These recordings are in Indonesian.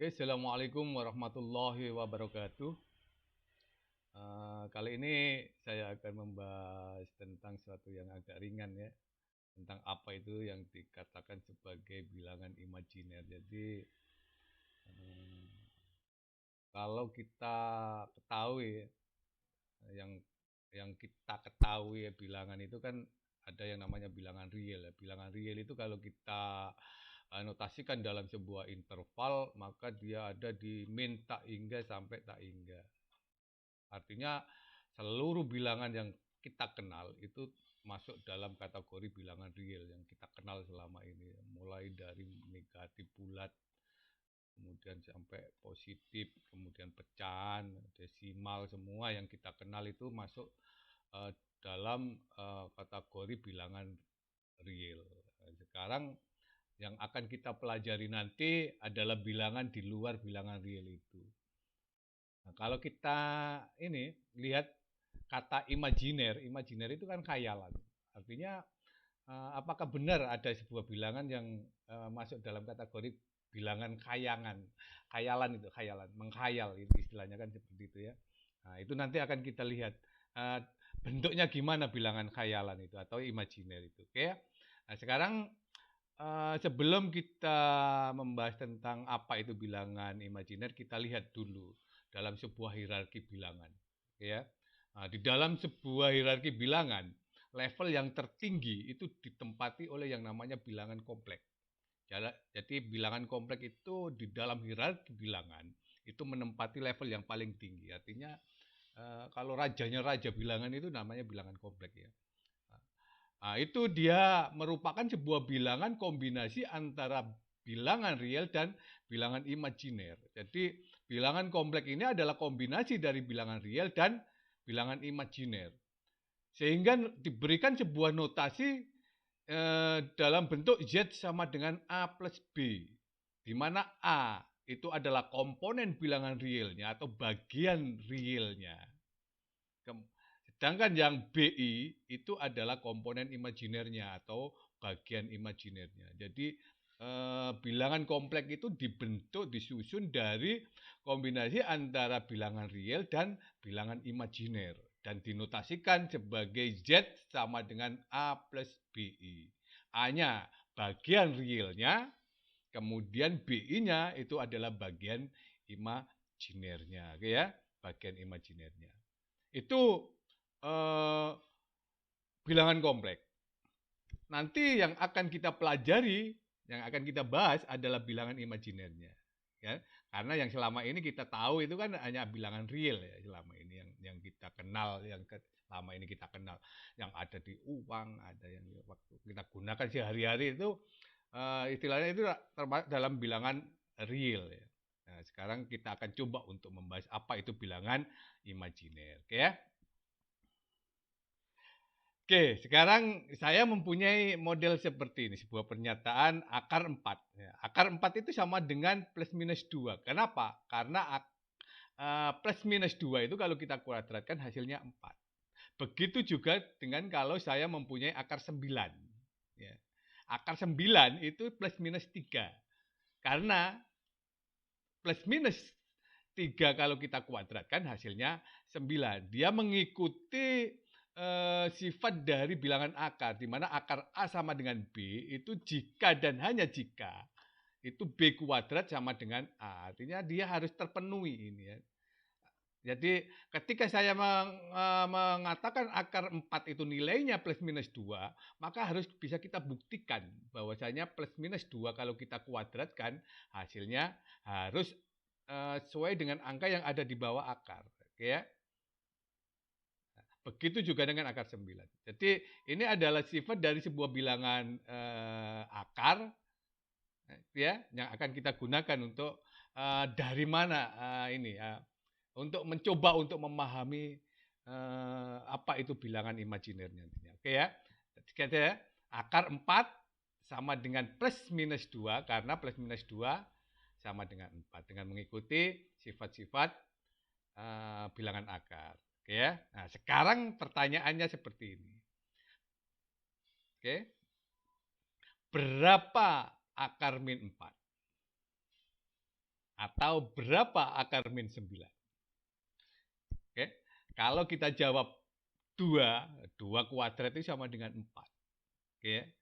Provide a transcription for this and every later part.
Oke, Assalamualaikum warahmatullahi wabarakatuh. Kali ini saya akan membahas tentang sesuatu yang agak ringan ya, tentang apa itu yang dikatakan sebagai bilangan imajiner. Jadi, eh, kalau kita ketahui yang kita ketahui ya, bilangan itu kan ada yang namanya bilangan real ya. Bilangan real itu kalau kita notasikan dalam sebuah interval, maka dia ada di min tak hingga sampai tak hingga. Artinya seluruh bilangan yang kita kenal itu masuk dalam kategori bilangan real yang kita kenal selama ini. Mulai dari negatif bulat, kemudian sampai positif, kemudian pecahan, desimal, semua yang kita kenal itu masuk dalam kategori bilangan real. Sekarang yang akan kita pelajari nanti adalah bilangan di luar bilangan real itu. Nah, kalau kita ini lihat kata imajiner, imajiner itu kan khayalan. Artinya apakah benar ada sebuah bilangan yang masuk dalam kategori bilangan khayangan, khayalan itu, khayalan, menghayal itu istilahnya kan seperti itu ya. Nah, itu nanti akan kita lihat uh, bentuknya gimana bilangan khayalan itu atau imajiner itu. Oke ya. Nah, sekarang sebelum kita membahas tentang apa itu bilangan imajiner, kita lihat dulu dalam sebuah hierarki bilangan. Ya, nah, di dalam sebuah hierarki bilangan, level yang tertinggi itu ditempati oleh yang namanya bilangan kompleks. Jadi bilangan kompleks itu di dalam hierarki bilangan itu menempati level yang paling tinggi. Artinya kalau rajanya raja bilangan itu namanya bilangan kompleks ya. Nah, itu dia merupakan sebuah bilangan kombinasi antara bilangan real dan bilangan imajiner. Jadi bilangan kompleks ini adalah kombinasi dari bilangan real dan bilangan imajiner. Sehingga diberikan sebuah notasi dalam bentuk Z sama dengan A plus B. Di mana A itu adalah komponen bilangan realnya atau bagian realnya. Sedangkan yang BI itu adalah komponen imajinernya atau bagian imajinernya. Jadi bilangan kompleks itu dibentuk, disusun dari kombinasi antara bilangan real dan bilangan imajiner. Dan dinotasikan sebagai Z sama dengan A plus BI. A-nya bagian realnya, kemudian BI-nya itu adalah bagian imajinernya. Oke ya, bagian imajinernya. Itu bilangan kompleks. Nanti yang akan kita pelajari, yang akan kita bahas adalah bilangan imajinernya. Ya, karena yang selama ini kita tahu itu kan hanya bilangan real ya selama ini yang kita kenal, yang selama ini kita kenal, yang ada di uang, ada yang waktu kita gunakan sehari-hari itu istilahnya itu termasuk dalam bilangan real ya. Nah, sekarang kita akan coba untuk membahas apa itu bilangan imajiner, oke ya? Oke, sekarang saya mempunyai model seperti ini, sebuah pernyataan akar 4. Ya, akar 4 itu sama dengan plus minus 2. Kenapa? Karena plus minus 2 itu kalau kita kuadratkan hasilnya 4. Begitu juga dengan kalau saya mempunyai akar 9. Ya. Akar 9 itu plus minus 3. Karena plus minus 3 kalau kita kuadratkan hasilnya 9. Dia mengikuti sifat dari bilangan akar, di mana akar A sama dengan B itu jika dan hanya jika itu B kuadrat sama dengan A. Artinya dia harus terpenuhi ini ya. Jadi ketika saya mengatakan akar 4 itu nilainya plus minus 2, maka harus bisa kita buktikan bahwasanya plus minus 2 kalau kita kuadratkan hasilnya harus sesuai dengan angka yang ada di bawah akar. Oke ya. Begitu juga dengan akar 9. Jadi ini adalah sifat dari sebuah bilangan akar ya yang akan kita gunakan untuk dari mana ini untuk mencoba untuk memahami apa itu bilangan imajinernya. Oke ya. Jadi ya, akar 4 sama dengan plus minus 2 karena plus minus 2 sama dengan 4 dengan mengikuti sifat-sifat bilangan akar. Oke ya. Nah, sekarang pertanyaannya seperti ini. Oke. Berapa akar min 4? Atau berapa akar min 9? Oke. Kalau kita jawab 2, 2 kuadrat itu sama dengan 4. Oke.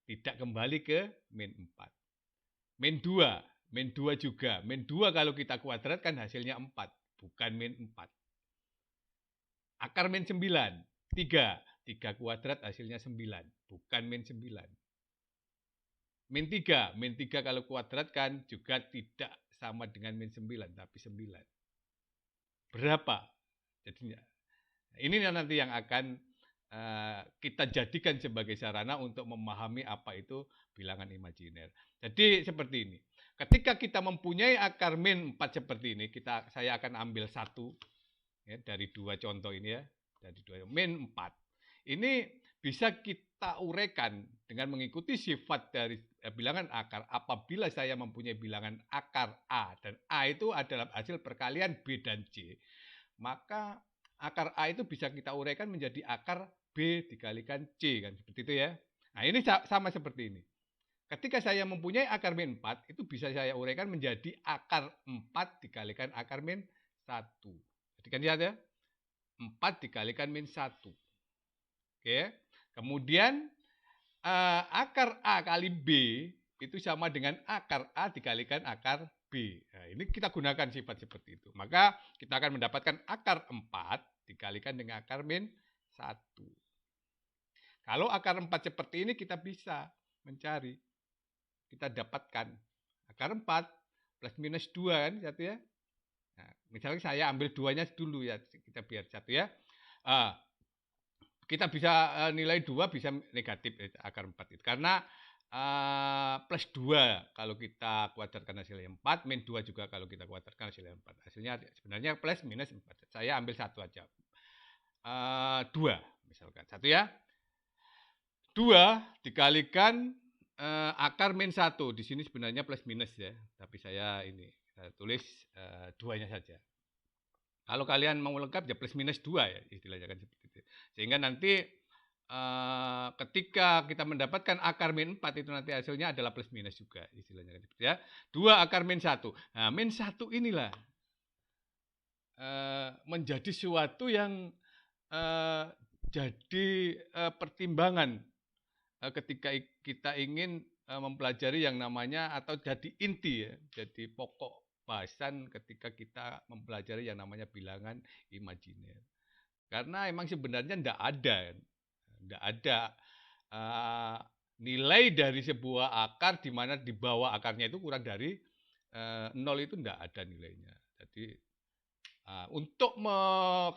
Tidak kembali ke min 4. Min 2, min 2 juga. Min 2 kalau kita kuadratkan hasilnya 4, bukan min 4. Akar min 9, 3. 3 kuadrat hasilnya 9, bukan min 9. Min 3, min 3 kalau kuadratkan juga tidak sama dengan min 9, tapi 9. Berapa? Jadinya ini nanti yang akan kita jadikan sebagai sarana untuk memahami apa itu bilangan imajiner. Jadi seperti ini. Ketika kita mempunyai akar min 4 seperti ini, saya akan ambil 1 ya, dari 2 contoh ini ya, dari 2 min 4. Ini bisa kita uraikan dengan mengikuti sifat dari bilangan akar apabila saya mempunyai bilangan akar A dan A itu adalah hasil perkalian B dan C. Maka akar A itu bisa kita uraikan menjadi akar B dikalikan C, kan seperti itu ya. Nah, ini sama seperti ini. Ketika saya mempunyai akar min 4, itu bisa saya uraikan menjadi akar 4 dikalikan akar min 1. Jadi kan lihat ya, 4 dikalikan min 1. Oke. Kemudian akar A kali B itu sama dengan akar A dikalikan akar B. Nah, ini kita gunakan sifat seperti itu. Maka kita akan mendapatkan akar 4 dikalikan dengan akar min 1. Kalau akar 4 seperti ini kita bisa mencari. Kita dapatkan akar 4 plus minus 2 kan satu ya. Nah, misalnya saya ambil 2-nya dulu ya, kita biar satu ya. Kita bisa nilai 2 bisa negatif akar 4 itu. Karena plus 2 kalau kita kuadratkan hasilnya 4, min 2 juga kalau kita kuadratkan hasilnya 4. Hasilnya sebenarnya plus minus 4. Saya ambil satu aja. 2 misalkan. Satu ya. 2 dikalikan akar min 1. Di sini sebenarnya plus minus ya. Tapi saya tulis 2-nya saja. Kalau kalian mau lengkap ya plus minus 2 ya istilahnya kan seperti itu. Sehingga nanti ketika kita mendapatkan akar min 4 itu nanti hasilnya adalah plus minus juga istilahnya kan seperti ya. 2 akar min 1. Nah, min 1 inilah menjadi suatu yang jadi pertimbangan ketika kita ingin mempelajari yang namanya atau jadi inti ya, jadi pokok bahasan ketika kita mempelajari yang namanya bilangan imajiner. Karena emang sebenarnya tidak ada nilai dari sebuah akar di mana di bawah akarnya itu kurang dari 0 itu tidak ada nilainya. Jadi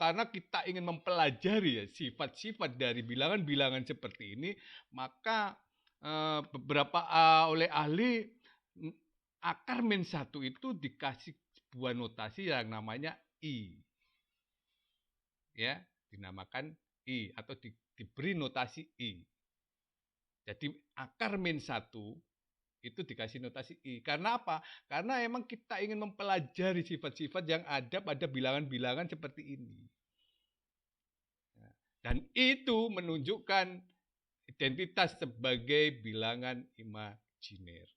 karena kita ingin mempelajari ya, sifat-sifat dari bilangan-bilangan seperti ini, maka beberapa oleh ahli akar min 1 itu dikasih sebuah notasi yang namanya I. Ya, dinamakan I atau diberi notasi I. Jadi akar min 1 itu dikasih notasi I. Karena apa? Karena emang kita ingin mempelajari sifat-sifat yang ada pada bilangan-bilangan seperti ini. Dan itu menunjukkan identitas sebagai bilangan imajiner.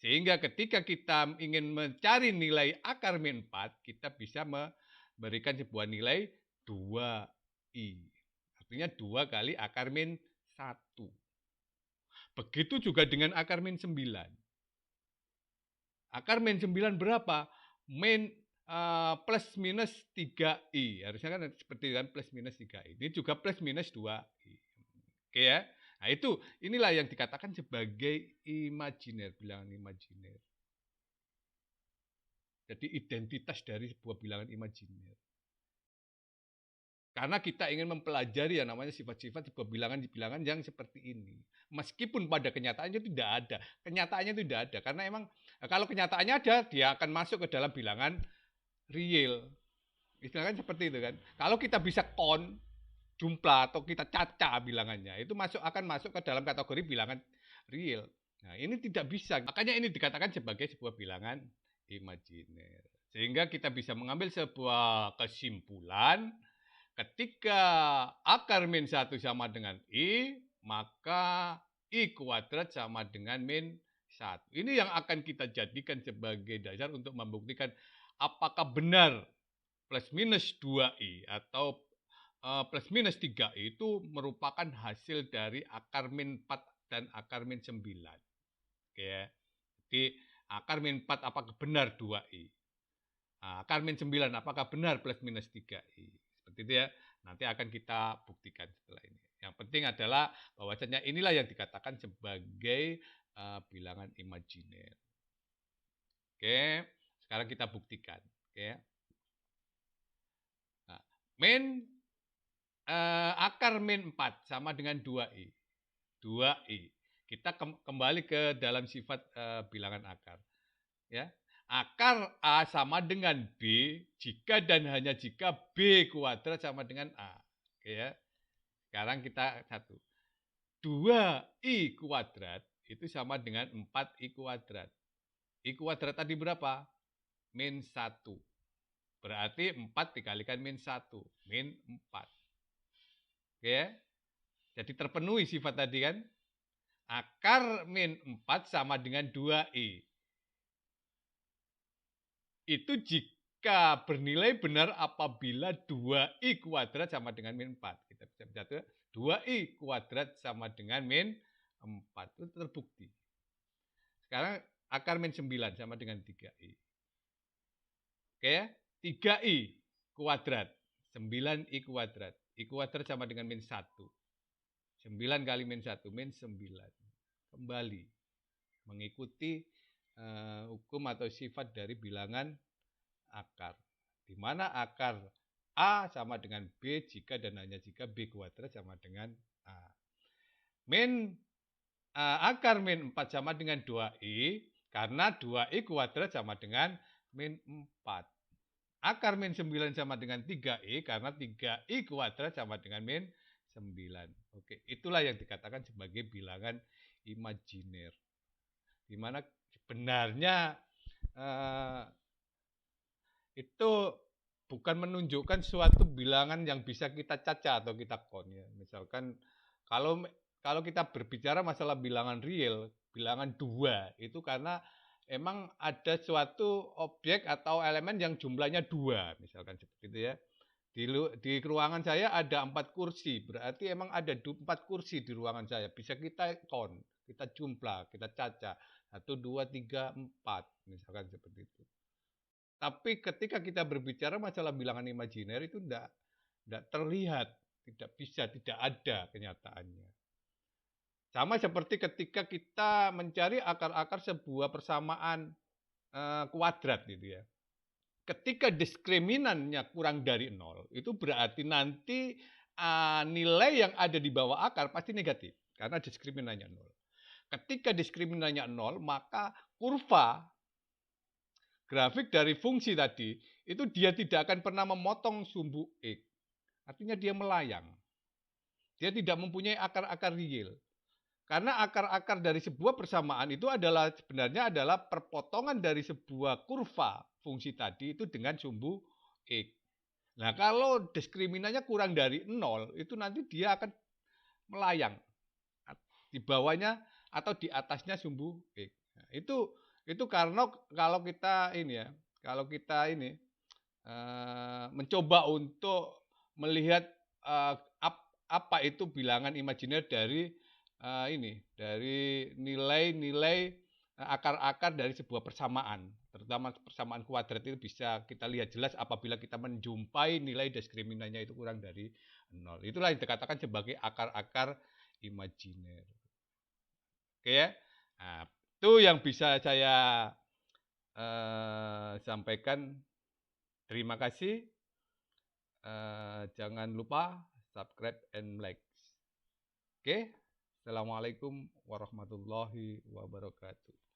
Sehingga ketika kita ingin mencari nilai akar min 4, kita bisa memberikan sebuah nilai 2I. Artinya 2 kali akar min 1. Begitu juga dengan akar min 9. Akar min 9 berapa? Min plus minus 3I. Harusnya kan seperti kan plus minus 3I. Ini juga plus minus 2I. Oke ya. Nah inilah yang dikatakan sebagai imajiner, bilangan imajiner. Jadi identitas dari sebuah bilangan imajiner. Karena kita ingin mempelajari yang namanya sifat-sifat sebuah bilangan yang seperti ini. Meskipun pada kenyataannya tidak ada. Kenyataannya tidak ada. Karena emang kalau kenyataannya ada, dia akan masuk ke dalam bilangan real. Istilahnya seperti itu kan. Kalau kita bisa jumlah atau kita caca bilangannya, itu akan masuk ke dalam kategori bilangan real. Nah, ini tidak bisa. Makanya ini dikatakan sebagai sebuah bilangan imajiner. Sehingga kita bisa mengambil sebuah kesimpulan ketika akar min 1 sama dengan I, maka I kuadrat sama dengan min 1. Ini yang akan kita jadikan sebagai dasar untuk membuktikan apakah benar plus minus 2i atau plus minus 3i itu merupakan hasil dari akar min 4 dan akar min 9. Oke ya. Jadi akar min 4 apakah benar 2i? Akar min 9 apakah benar plus minus 3i? Seperti itu ya. Nanti akan kita buktikan setelah ini. Yang penting adalah bahwasanya inilah yang dikatakan sebagai bilangan imajiner. Oke, sekarang kita buktikan. Oke. Nah, akar min 4 sama dengan 2i. 2i. Kita kembali ke dalam sifat bilangan akar. Ya. Akar A sama dengan B jika dan hanya jika B kuadrat sama dengan A. Oke ya. Sekarang kita satu. 2i kuadrat itu sama dengan 4i kuadrat. I kuadrat tadi berapa? Min 1. Berarti 4 dikalikan min 1. Min 4. Oke ya. Jadi terpenuhi sifat tadi kan. Akar min 4 sama dengan 2i. Itu jika bernilai benar apabila 2i kuadrat sama dengan min 4. Kita bisa mencatat 2i kuadrat sama dengan min 4. Itu terbukti. Sekarang akar min 9 sama dengan 3i. Oke ya? 3i kuadrat. 9i kuadrat. I kuadrat sama dengan min 1. 9 kali min 1. Min 9. Kembali. Mengikuti hukum atau sifat dari bilangan akar. Di mana akar A sama dengan B jika dan hanya jika B kuadrat sama dengan A. Akar min 4 sama dengan 2i karena 2i kuadrat sama dengan min 4. Akar min 9 sama dengan 3i karena 3i kuadrat sama dengan min 9. Oke, itulah yang dikatakan sebagai bilangan imajiner. Di mana sebenarnya itu bukan menunjukkan suatu bilangan yang bisa kita caca atau kita kon ya. Misalkan kalau kita berbicara masalah bilangan real, bilangan 2 itu karena emang ada suatu objek atau elemen yang jumlahnya 2, misalkan seperti itu ya. Di ruangan saya ada 4 kursi, berarti emang ada 4 kursi di ruangan saya. Bisa kita kon, kita jumlah, kita caca. 1, 2, 3, 4, misalkan seperti itu. Tapi ketika kita berbicara masalah bilangan imajiner itu tidak terlihat, tidak bisa, tidak ada kenyataannya. Sama seperti ketika kita mencari akar-akar sebuah persamaan kuadrat gitu ya. Ketika diskriminannya kurang dari 0, itu berarti nanti nilai yang ada di bawah akar pasti negatif karena diskriminannya 0. Ketika diskriminannya 0, maka kurva grafik dari fungsi tadi itu dia tidak akan pernah memotong sumbu X. Artinya dia melayang. Dia tidak mempunyai akar-akar real. Karena akar-akar dari sebuah persamaan itu sebenarnya adalah perpotongan dari sebuah kurva fungsi tadi itu dengan sumbu X. Nah, kalau diskriminannya kurang dari 0, itu nanti dia akan melayang. Di bawahnya atau di atasnya sumbu X. Nah, itu karena kalau kita mencoba untuk melihat apa itu bilangan imajiner dari nilai-nilai akar-akar dari sebuah persamaan, terutama persamaan kuadrat itu bisa kita lihat jelas apabila kita menjumpai nilai diskriminannya itu kurang dari 0. Itulah yang dikatakan sebagai akar-akar imajiner. Oke ya. Nah, itu yang bisa saya sampaikan. Terima kasih. Jangan lupa subscribe and like. Oke. Assalamualaikum warahmatullahi wabarakatuh.